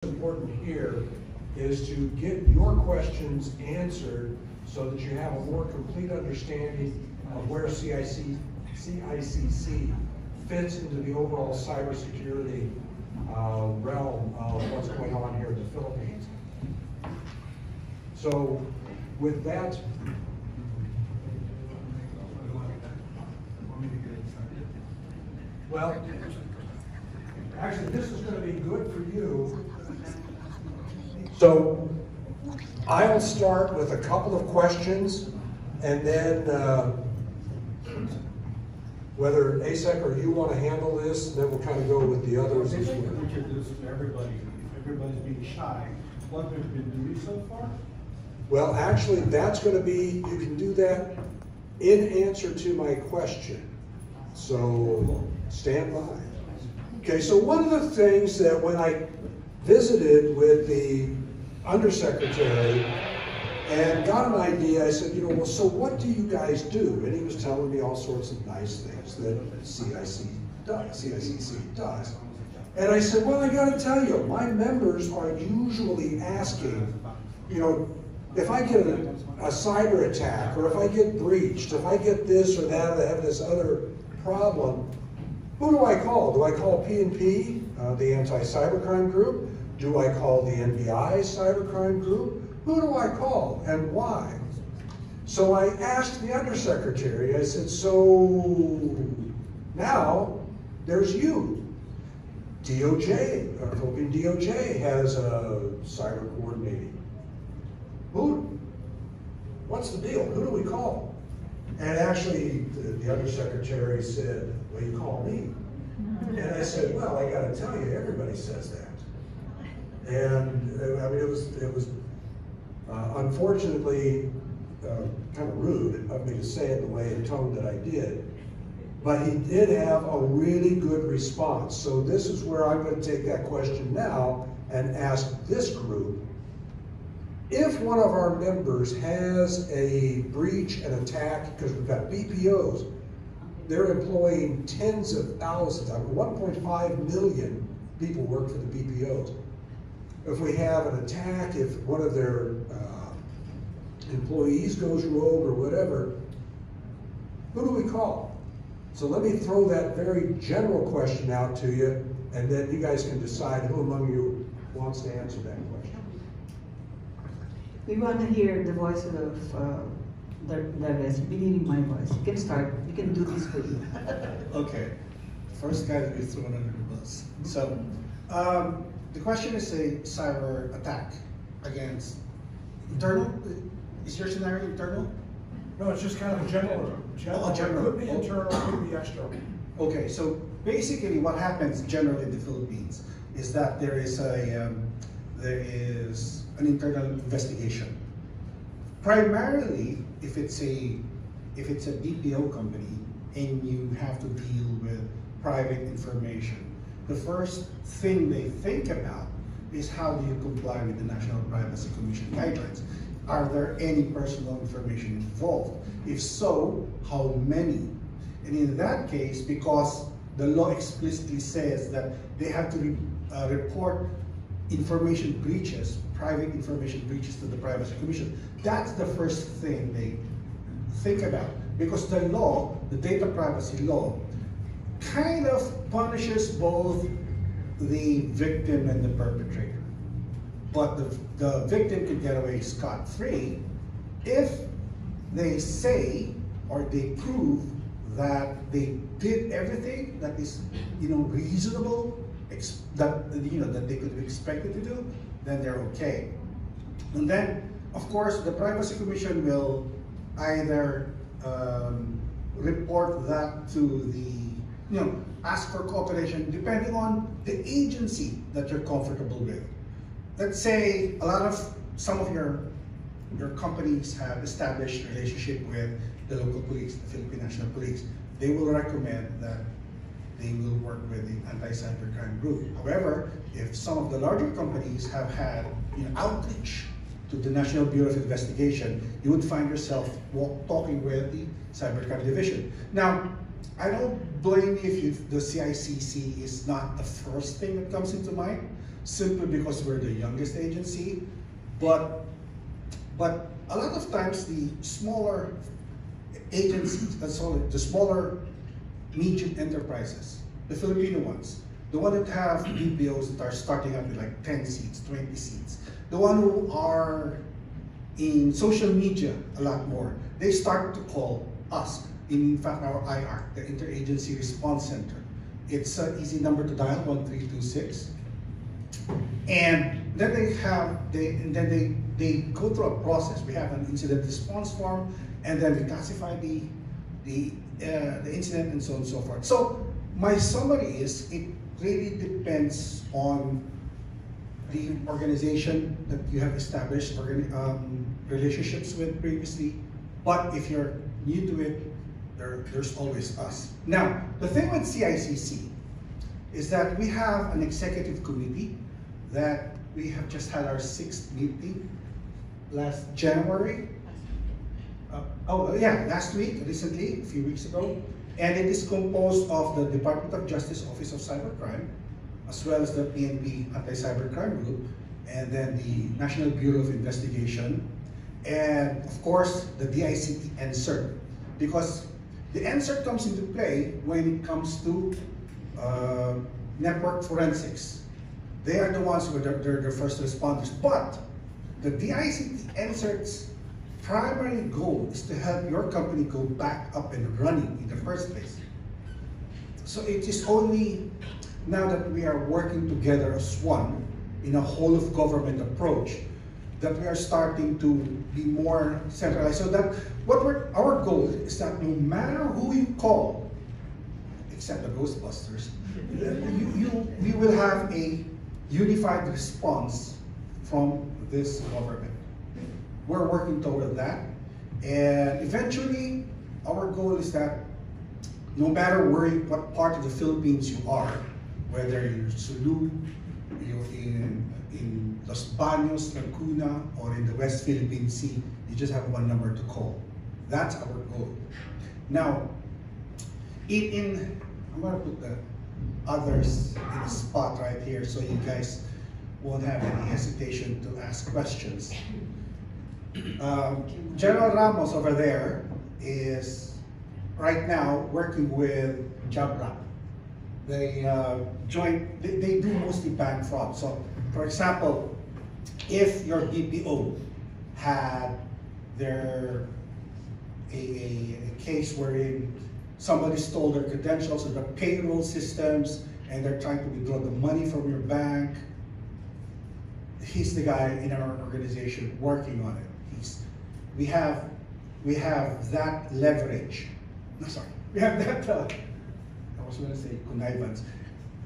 important here is to get your questions answered so that you have a more complete understanding of where CICC fits into the overall cybersecurity realm of what's going on here in the Philippines. So with that, well, actually this is going to be good for you. So I'll start with a couple of questions, and then whether ASEC or you want to handle this, then we'll kind of go with the others. I think we should do this to everybody. If everybody's being shy, what we've been doing so far? Well, actually, that's going to be, you can do that in answer to my question. So stand by. Okay, so one of the things that when I visited with the Undersecretary and got an idea, I said, well, so what do you guys do? And he was telling me all sorts of nice things that CICC does. And I said, well, I got to tell you, my members are usually asking, if I get a cyber attack, or if I get breached, if I get this or that, I have this other problem, who do I call? Do I call PNP, the Anti-Cybercrime Group? Do I call the NBI Cybercrime Group? Who do I call and why? So I asked the Undersecretary, I said, so now there's you. DOJ, our Philippine DOJ has a cyber coordinating. What's the deal? Who do we call? And actually, the Undersecretary said, well, you call me. And I said, well, I got to tell you, everybody says that. And I mean, it was unfortunately kind of rude of me to say it the way and tone that I did. But he did have a really good response. So this is where I'm going to take that question now and ask this group, if one of our members has a breach, an attack, because we've got BPOs, they're employing tens of thousands, 1.5 million people work for the BPOs. If we have an attack, if one of their employees goes rogue or whatever, who do we call? So let me throw that very general question out to you, and then you guys can decide who among you wants to answer that question. We want to hear the voice of Douglas, beginning my voice. You can start. You can do this for you. Okay. First guy to be thrown under the bus. So, the question is a cyber attack against internal. Is your scenario internal? No, it's just kind of a general. Oh, general. It could be internal, it could be external. Okay, so basically what happens generally in the Philippines is that there is an internal investigation. Primarily, if it's a BPO company and you have to deal with private information, the first thing they think about is how do you comply with the National Privacy Commission guidelines? Are there any personal information involved? If so, how many? And in that case, because the law explicitly says that they have to report information breaches, private information breaches to the Privacy Commission, that's the first thing they think about. Because the law, the data privacy law, kind of punishes both the victim and the perpetrator. But the victim can get away scot-free if they say or they prove that they did everything that is reasonable, that they could be expected to do, then they're okay. And then, of course, the Privacy Commission will either report that to the, ask for cooperation depending on the agency that you're comfortable with. Let's say some of your companies have established a relationship with the local police, the Philippine National Police. They will recommend that they will work with the Anti-Cybercrime Group. However, if some of the larger companies have had outreach to the National Bureau of Investigation, you would find yourself talking with the Cybercrime Division. Now, I don't blame you if the CICC is not the first thing that comes into mind. simply because we're the youngest agency, but a lot of times the smaller agencies, the smaller medium enterprises, the Filipino ones, the one that have BPOs that are starting out with like 10 seats, 20 seats, the one who are in social media a lot more, they start to call us. In fact, our IR, the Interagency Response Center, it's an easy number to dial, 1326. And then they go through a process. We have an incident response form, and then we classify the incident and so on and so forth. So my summary is, it really depends on the organization that you have established relationships with previously. But if you're new to it, there's always us. Now, the thing with CICC is that we have an executive committee that we have just had our 6th meeting last January. Last week, recently, a few weeks ago. And it is composed of the Department of Justice Office of Cybercrime, as well as the PNP Anti-Cybercrime Group, and then the National Bureau of Investigation, and of course, the DICT NCERT, because the NCERT comes into play when it comes to network forensics. They are the ones who are the first responders. But the DICT NCERT's primary goal is to help your company go back up and running in the first place. So it is only now that we are working together as one in a whole of government approach that we are starting to be more centralized. So that our goal is that no matter who you call, except the Ghostbusters, we will have a unified response from this government. We're working toward that, and eventually our goal is that no matter what part of the Philippines you are, whether you're Sulu, you're in Los Baños, Laguna, or in the West Philippine Sea, you just have one number to call. That's our goal. Now, I'm going to put the others in the spot right here so you guys won't have any hesitation to ask questions. General Ramos over there is right now working with Jabra. They they do mostly bank fraud. So, for example, if your BPO had a case wherein somebody stole their credentials or the payroll systems and they're trying to withdraw the money from your bank, he's the guy in our organization working on it. We have that leverage. No, sorry, we have that. I was going to say connivance,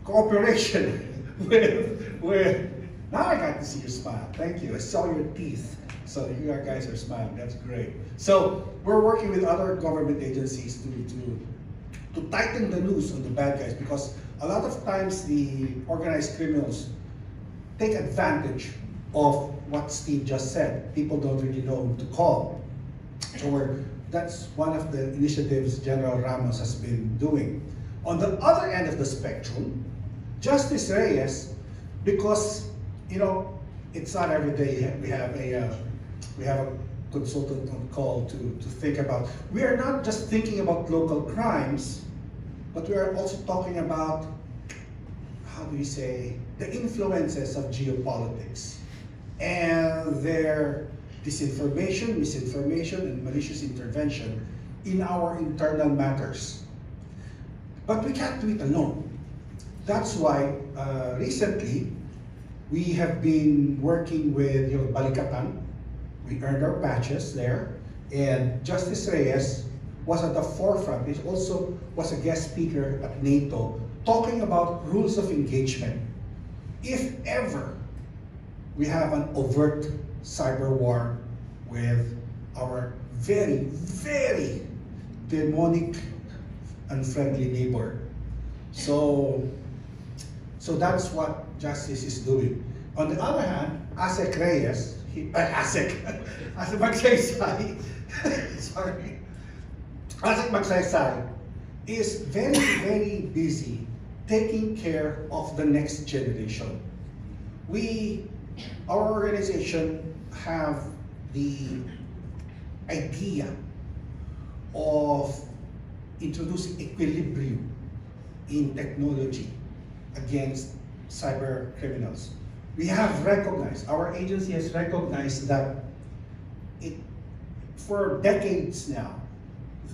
cooperation with. Now I got to see you smile. Thank you. I saw your teeth. So you guys are smiling. That's great. So we're working with other government agencies to tighten the noose on the bad guys, because a lot of times the organized criminals take advantage of what Steve just said. People don't really know who to call. So that's one of the initiatives General Ramos has been doing. On the other end of the spectrum, Justice Reyes, because it's not every day we have a consultant on call to think about. We are not just thinking about local crimes, but we are also talking about, how do we say, the influences of geopolitics and their disinformation, misinformation, and malicious intervention in our internal matters. But we can't do it alone. That's why recently we have been working with Balikatan. We earned our badges there, and Justice Reyes was at the forefront. He also was a guest speaker at NATO talking about rules of engagement. If ever we have an overt cyber war with our very, very demonic, unfriendly neighbor. So that's what Justice is doing. On the other hand, ASEC Reyes, ASEC Magsaysay, sorry, ASEC Magsaysay is very, very busy taking care of the next generation. our organization have the idea of introducing equilibrium in technology against cyber criminals. We have recognized, our agency has recognized that for decades now,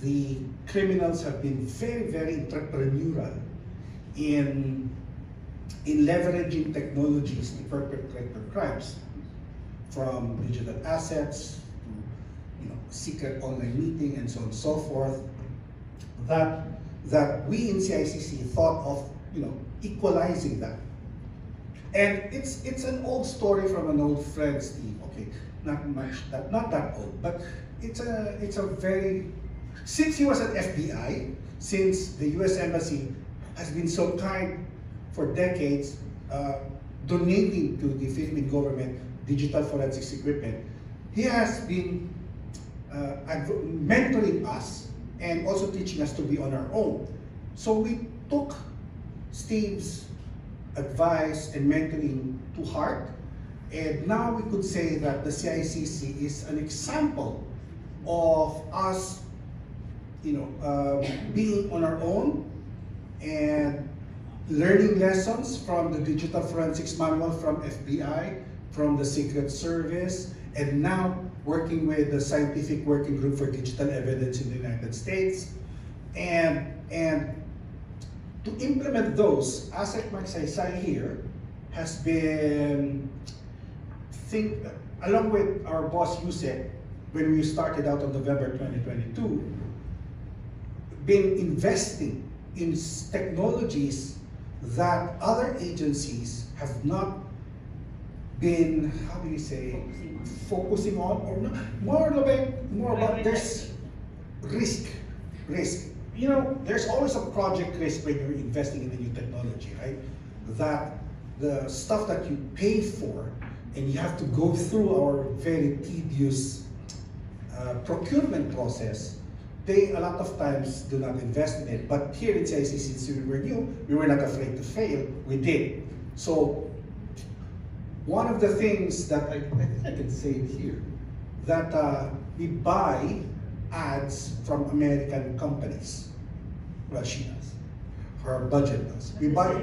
the criminals have been very, very entrepreneurial in leveraging technologies to perpetrate their crimes, from digital assets to secret online meeting and so on and so forth, that we in CICC thought of equalizing that. And it's an old story from an old friend, Steve. Okay, not that old, but it's a very, since he was at FBI, since the U.S. Embassy has been so kind for decades, donating to the Philippine government digital forensics equipment, he has been mentoring us and also teaching us to be on our own. So we took Steve's advice and mentoring to heart, and now we could say that the CICC is an example of us, being on our own and learning lessons from the digital forensics manual from FBI, from the Secret Service, and now working with the Scientific Working Group for Digital Evidence in the United States. And to implement those, ASEC Magsaysay here has been, along with our boss Yusek, when we started out on November 2022, been investing in technologies that other agencies have not been, how do you say, focusing on, or more about there's risk. There's always a project risk when you're investing in a new technology, right? That the stuff that you pay for and you have to go through our very tedious procurement process, they a lot of times do not invest in it. But here in CICC, since we were new, we were not afraid to fail, we did. So one of the things that I can say it here, that we buy ads from American companies. Well, she does. Her budget does. We buy,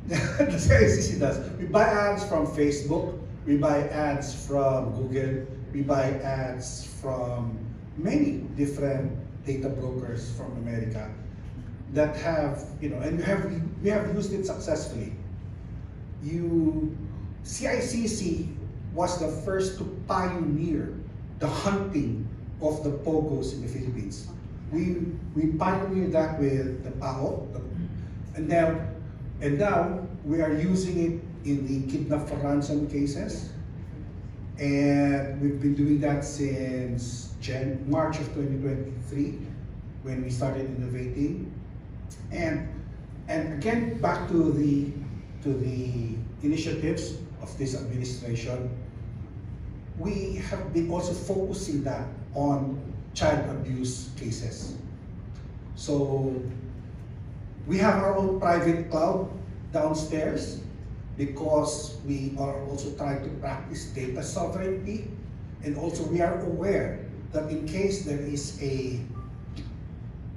the CICC does. We buy ads from Facebook, we buy ads from Google, we buy ads from many different data brokers from America that have, and we have used it successfully. CICC was the first to pioneer the hunting of the pogos in the Philippines. We pioneered that with the PAO, and now we are using it in the kidnap for ransom cases, and we've been doing that since March of 2023 when we started innovating, and again back to the initiatives of this administration. We have been also focusing that on child abuse cases. So we have our own private cloud downstairs because we are also trying to practice data sovereignty, and also we are aware that in case there is a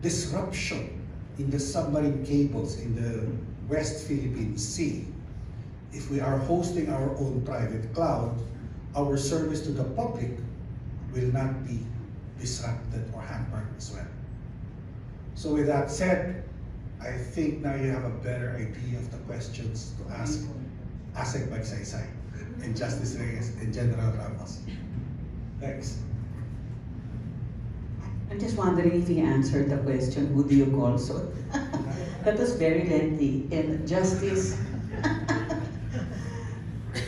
disruption in the submarine cables in the West Philippine Sea, if we are hosting our own private cloud, our service to the public will not be disrupted or hampered as well. So with that said, I think now you have a better idea of the questions to ask ASEC Magsaysay and Justice Reyes and General Ramos. Thanks. I'm just wondering if he answered the question, who do you call? So that was very lengthy. And Justice,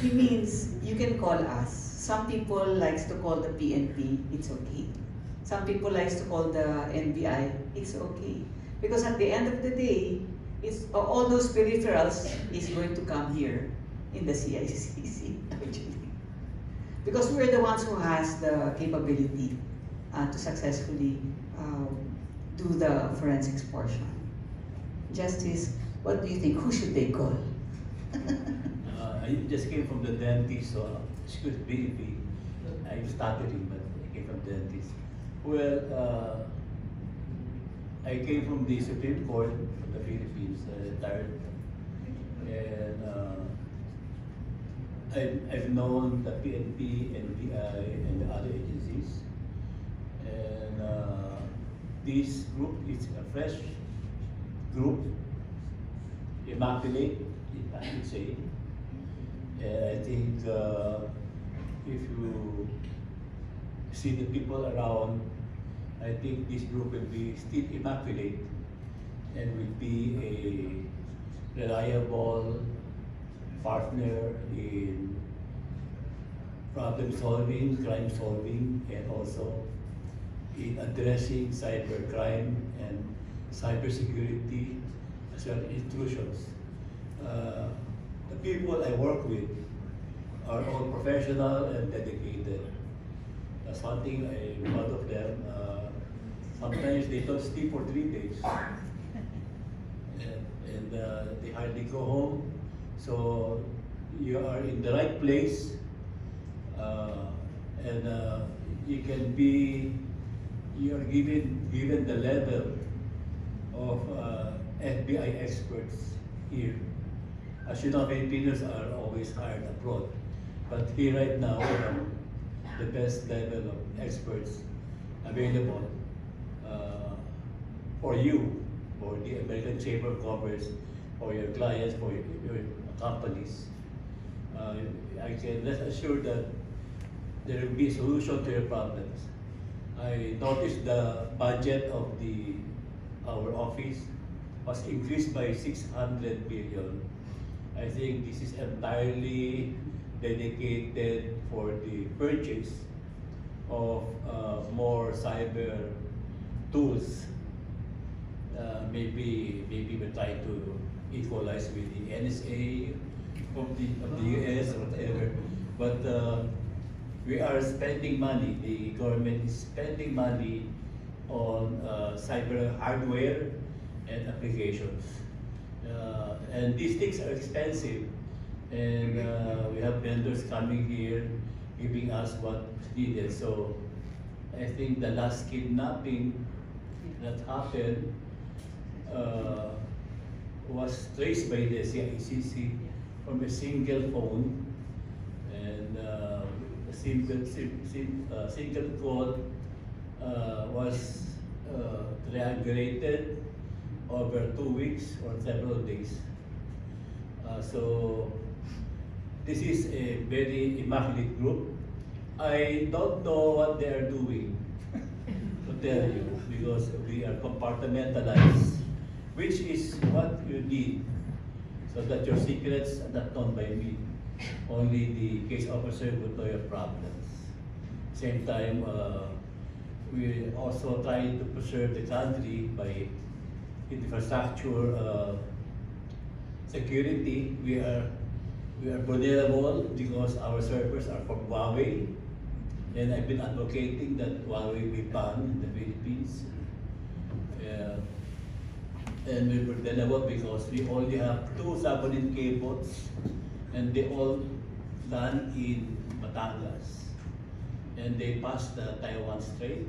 he means you can call us. Some people likes to call the PNP, it's okay. Some people likes to call the NBI, it's okay. Because at the end of the day, it's, all those peripherals is going to come here in the CICC, actually. Because we're the ones who has the capability to successfully do the forensics portion. Justice, what do you think? Who should they call? I just came from the dentist, so excuse me if I'm stuttering, but I came from the dentist. Well, I came from the Supreme Court of the Philippines, retired, and I've known the PNP, NBI, and the other agencies, and this group is a fresh group, immaculate, if I should say. I think if you see the people around, I think this group will be still immaculate and will be a reliable partner in problem solving, crime solving, and also in addressing cybercrime and cybersecurity as well as intrusions. The people I work with are all professional and dedicated. That's one thing I'm proud of them. Sometimes they don't sleep for 3 days. And they hardly go home. So you are in the right place, and you are given the level of FBI experts here. As you know, Filipinos are always hired abroad, but here right now we have the best level of experts available for you, for the American Chamber of Commerce, for your clients, for your companies. I can rest assured that there will be a solution to your problems. I noticed the budget of our office was increased by 600 billion. I think this is entirely dedicated for the purchase of more cyber tools. Maybe we're trying to equalize with the NSA of the US or whatever. But we are spending money. The government is spending money on cyber hardware and applications. And these things are expensive. And we have vendors coming here giving us what's needed. So I think the last kidnapping that happened was traced by the CICC from a single phone, and a single code was triangulated over 2 weeks or several days. So this is a very immaculate group. I don't know what they are doing, to tell you, because we are compartmentalized, which is what you need, so that your secrets are not known by me. Only the case officer would know your problems. Same time, we also trying to preserve the country by infrastructure security. We are vulnerable because our servers are from Huawei, and I've been advocating that Huawei be banned in the Philippines. And we're vulnerable because we only have 2 submarine cables, and they all land in Batangas, and they pass the Taiwan Strait.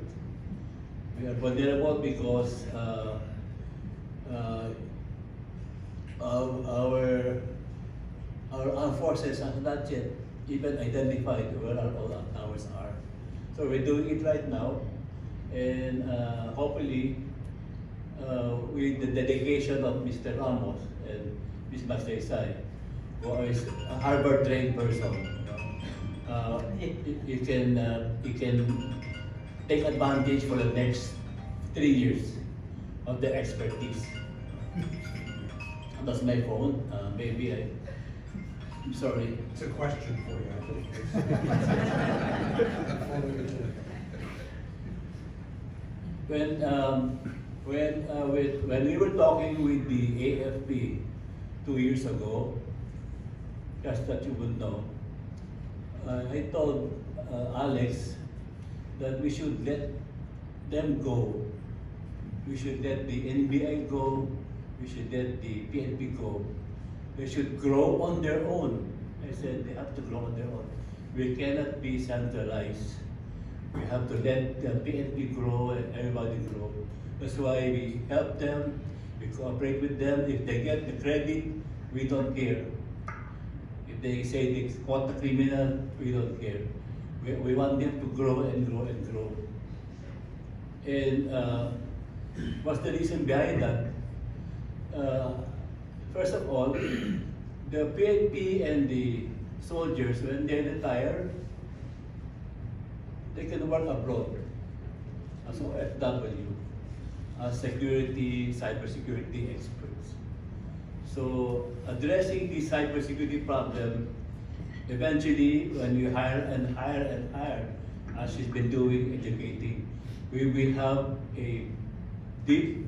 We are vulnerable because our armed forces have not yet even identified where all our towers are. So we're doing it right now, and hopefully with the dedication of Mr. Ramos and Ms. Magsaysay, who is a Harvard-trained person, you can take advantage for the next 3 years of their expertise. That's my phone. I'm sorry. It's a question for you, I think. When we were talking with the AFP 2 years ago, just that you would know, I told Alex that we should let them go. We should let the NBI go. We should let the PNP go. They should grow on their own. I said they have to grow on their own. We cannot be centralized. We have to let the PNP grow and everybody grow. That's why we help them, we cooperate with them. If they get the credit, we don't care. If they say they caught the criminal, we don't care. We want them to grow and grow and grow. And what's the reason behind that? First of all, the PNP and the soldiers, when they retire, they can work abroad as OFW, as security, cybersecurity experts. So addressing the cybersecurity problem, eventually when you hire and hire and hire, as she's been doing, educating, we will have a deep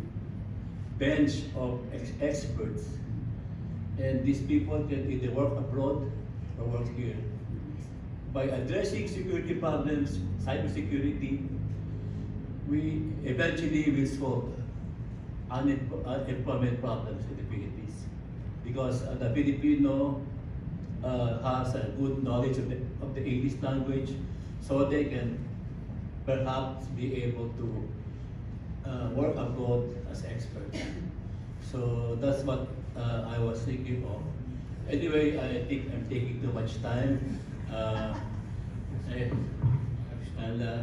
bench of experts. And these people can either work abroad or work here. By addressing security problems, cybersecurity, we eventually will solve unemployment problems in the Philippines. Because the Filipino has a good knowledge of the English language, so they can perhaps be able to work abroad as experts. So that's what I was thinking of. Anyway, I think I'm taking too much time. I'll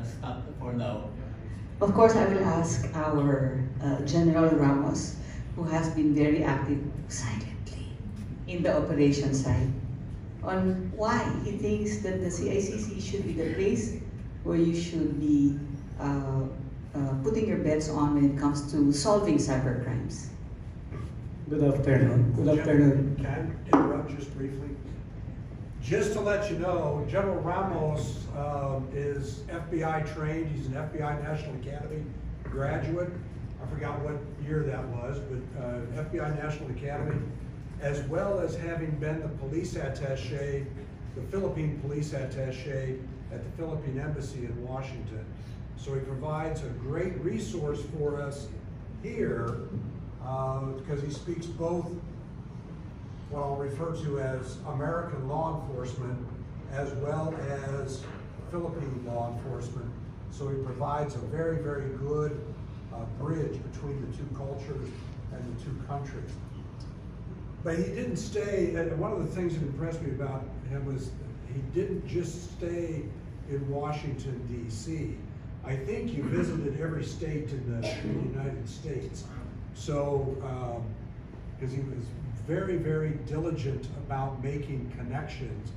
stop for now. Of course, I will ask our General Ramos, who has been very active silently in the operation side, on why he thinks that the CICC should be the place where you should be putting your bets on when it comes to solving cyber crimes. Good afternoon. Good afternoon. Can I interrupt just briefly? Just to let you know, General Ramos is FBI trained. He's an FBI National Academy graduate. I forgot what year that was, but FBI National Academy, as well as having been the police attaché, the Philippine police attaché at the Philippine Embassy in Washington. So he provides a great resource for us here because he speaks both what I'll refer to as American law enforcement as well as Philippine law enforcement. So he provides a very, very good bridge between the two cultures and the two countries. But he didn't stay, and one of the things that impressed me about him was he didn't just stay in Washington, D.C. I think he visited every state in the United States. So, because he was very, very diligent about making connections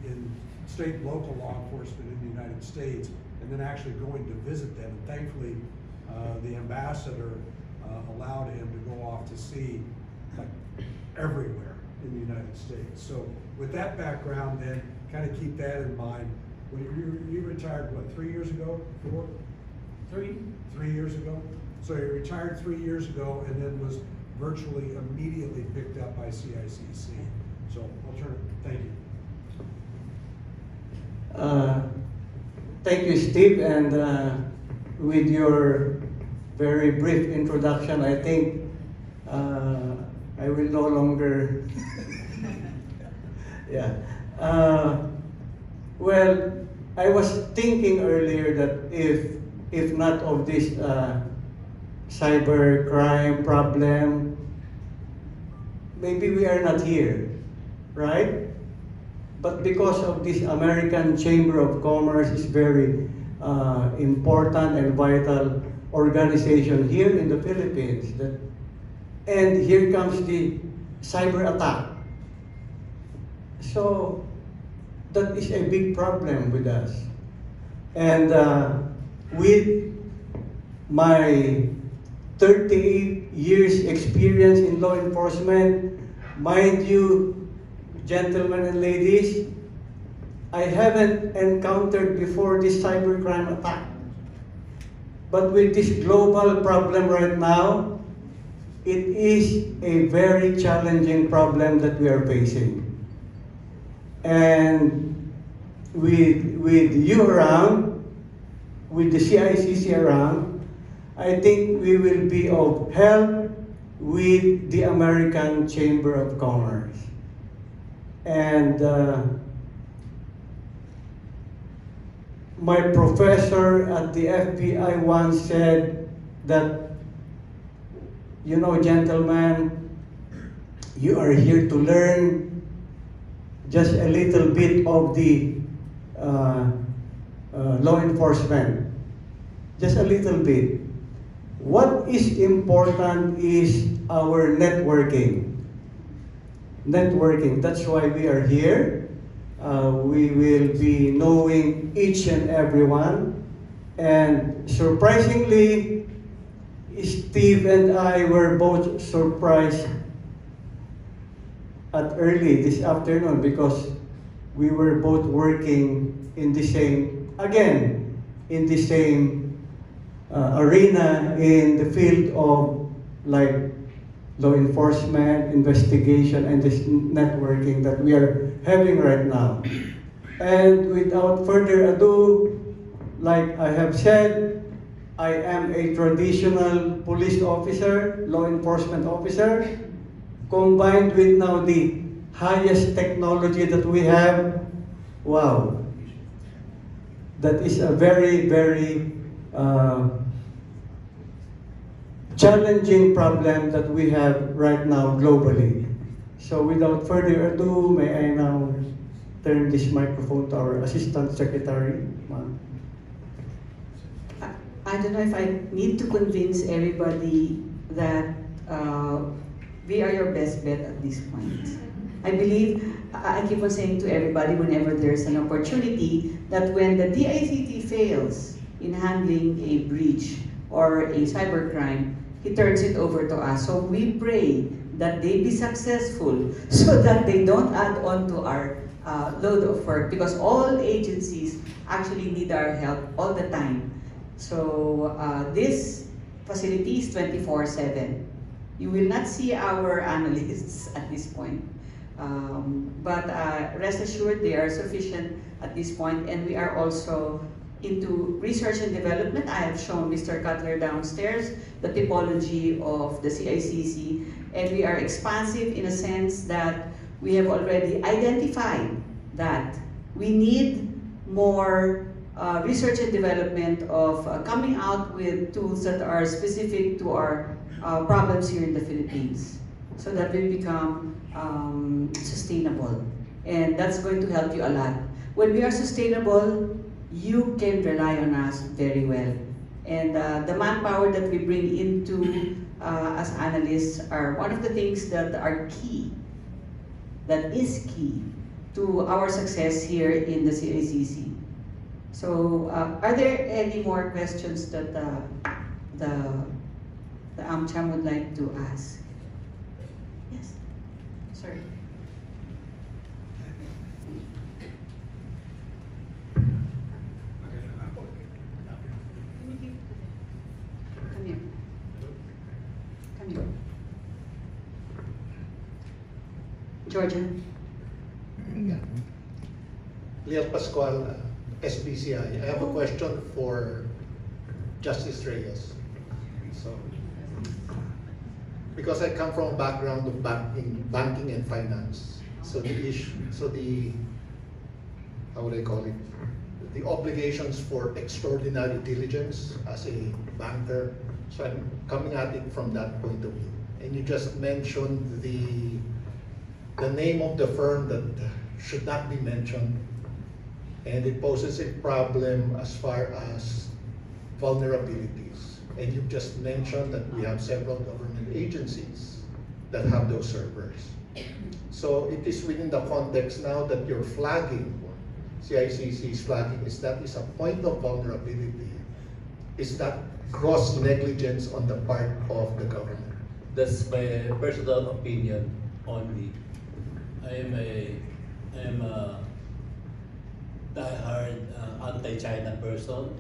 in state and local law enforcement in the United States, and then actually going to visit them. And thankfully, the ambassador allowed him to go off to sea like everywhere in the United States. So with that background, then kind of keep that in mind. When you retired, what, 3 years ago? 4? 3? 3 years ago. So he retired 3 years ago, and then was virtually immediately picked up by CICC. So I'll turn it. Thank you. Thank you, Steve, and with your very brief introduction, I think I will no longer. Yeah. Well, I was thinking earlier that if not of this cyber crime problem, maybe we are not here, right? But because of this American Chamber of Commerce is very important and vital organization here in the Philippines. And here comes the cyber attack. So that is a big problem with us. And with my 38 years experience in law enforcement, mind you, gentlemen and ladies, I haven't encountered before this cybercrime attack. But with this global problem right now, it is a very challenging problem that we are facing. And with you around, with the CICC around, I think we will be of help with the American Chamber of Commerce. And my professor at the FBI once said that, you know, gentlemen, you are here to learn just a little bit of the law enforcement. Just a little bit. What is important is our networking. Networking, that's why we are here. We will be knowing each and every one. And surprisingly, Steve and I were both surprised at early this afternoon because we were both working in the same, again, in the same arena in the field of like law enforcement, investigation, and this networking that we are having right now. And without further ado, like I have said, I am a traditional police officer, law enforcement officer, combined with now the highest technology that we have. Wow. That is a very, very challenging problem that we have right now globally. So without further ado, may I now turn this microphone to our Assistant Secretary, ma'am. I don't know if I need to convince everybody that we are your best bet at this point. I believe, I keep on saying to everybody whenever there's an opportunity that when the DICT fails in handling a breach or a cybercrime, he turns it over to us. So we pray that they be successful so that they don't add on to our load of work, because all agencies actually need our help all the time. So this facility is 24/7. You will not see our analysts at this point. But rest assured, they are sufficient at this point, and we are also into research and development. I have shown Mr. Cutler downstairs the typology of the CICC, and we are expansive in a sense that we have already identified that we need more research and development of coming out with tools that are specific to our problems here in the Philippines, so that we become sustainable. And that's going to help you a lot. When we are sustainable, you can rely on us very well. And the manpower that we bring into as analysts are one of the things that are key, that is key to our success here in the CICC. So are there any more questions that the AmCham would like to ask? Yes, sorry. Come here. Come here. Georgia. Leo Pascual, SBCI. I have a question for Justice Reyes. So, because I come from a background of banking and finance, so how would I call it? The obligations for extraordinary diligence as a banker. So I'm coming at it from that point of view. And you just mentioned the name of the firm that should not be mentioned, and it poses a problem as far as vulnerabilities. And you've just mentioned that we have several government agencies that have those servers. So it is within the context now that you're flagging, CICC is flagging, is that is a point of vulnerability. Is that gross negligence on the part of the government? That's my personal opinion only. I am a die-hard anti-China person.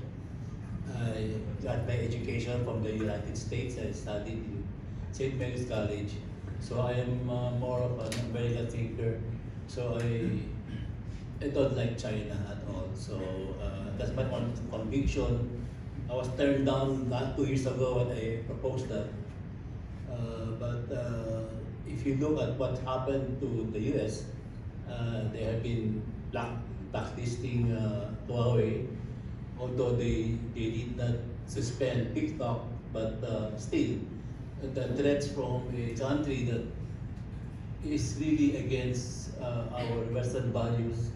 I got my education from the United States. I studied in St. Mary's College. So I am more of an American thinker. So I don't like China at all. So that's my own conviction. I was turned down not 2 years ago when I proposed that. But if you look at what happened to the US, They have been blacklisting Huawei, although they did not suspend TikTok, but still, the threats from a country that is really against our Western values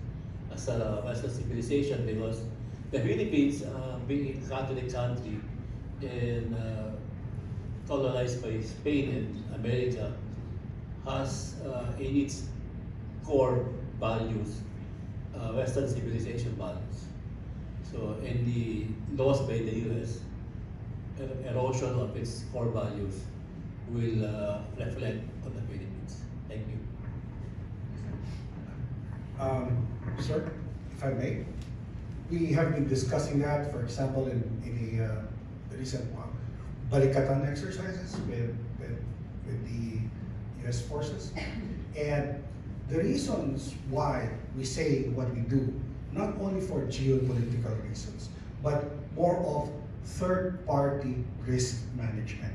as a Western civilization, because the Philippines, being a Catholic country and colonized by Spain and America, has in its core values Western civilization values. So any laws by the US, erosion of its core values will reflect on the Philippines. Thank you. Sir, if I may, we have been discussing that, for example, in a recent Balikatan exercises with the US forces. And the reasons why we say what we do, not only for geopolitical reasons, but more of third-party risk management.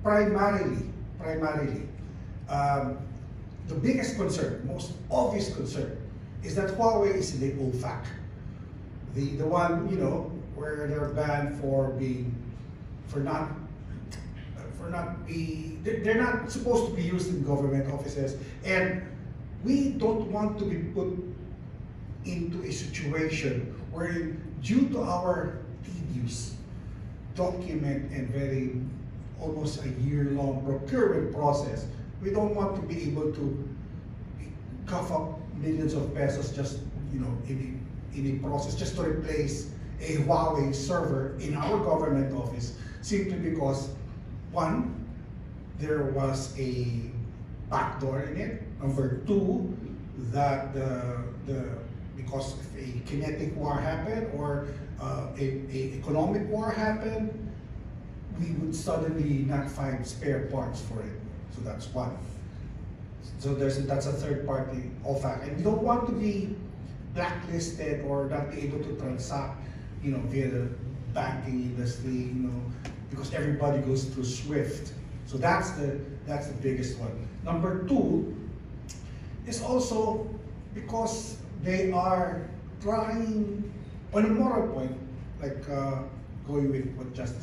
Primarily, the biggest concern, most obvious concern, is that Huawei is in the OFAC. The one, you know, where they're banned they're not supposed to be used in government offices, and we don't want to be put into a situation where, due to our tedious document and very almost a year-long procurement process, we don't want to be able to cough up millions of pesos just, you know, in a process just to replace a Huawei server in our government office, simply because, one, there was a backdoor in it. Number two, that because if a kinetic war happened or a economic war happened, we would suddenly not find spare parts for it. So that's one. So that's a third party OFAC, and we don't want to be blacklisted or not be able to transact, you know, via the banking industry, you know, because everybody goes through SWIFT. So that's the biggest one. Number two is also because they are trying, on a moral point, like going with what Justice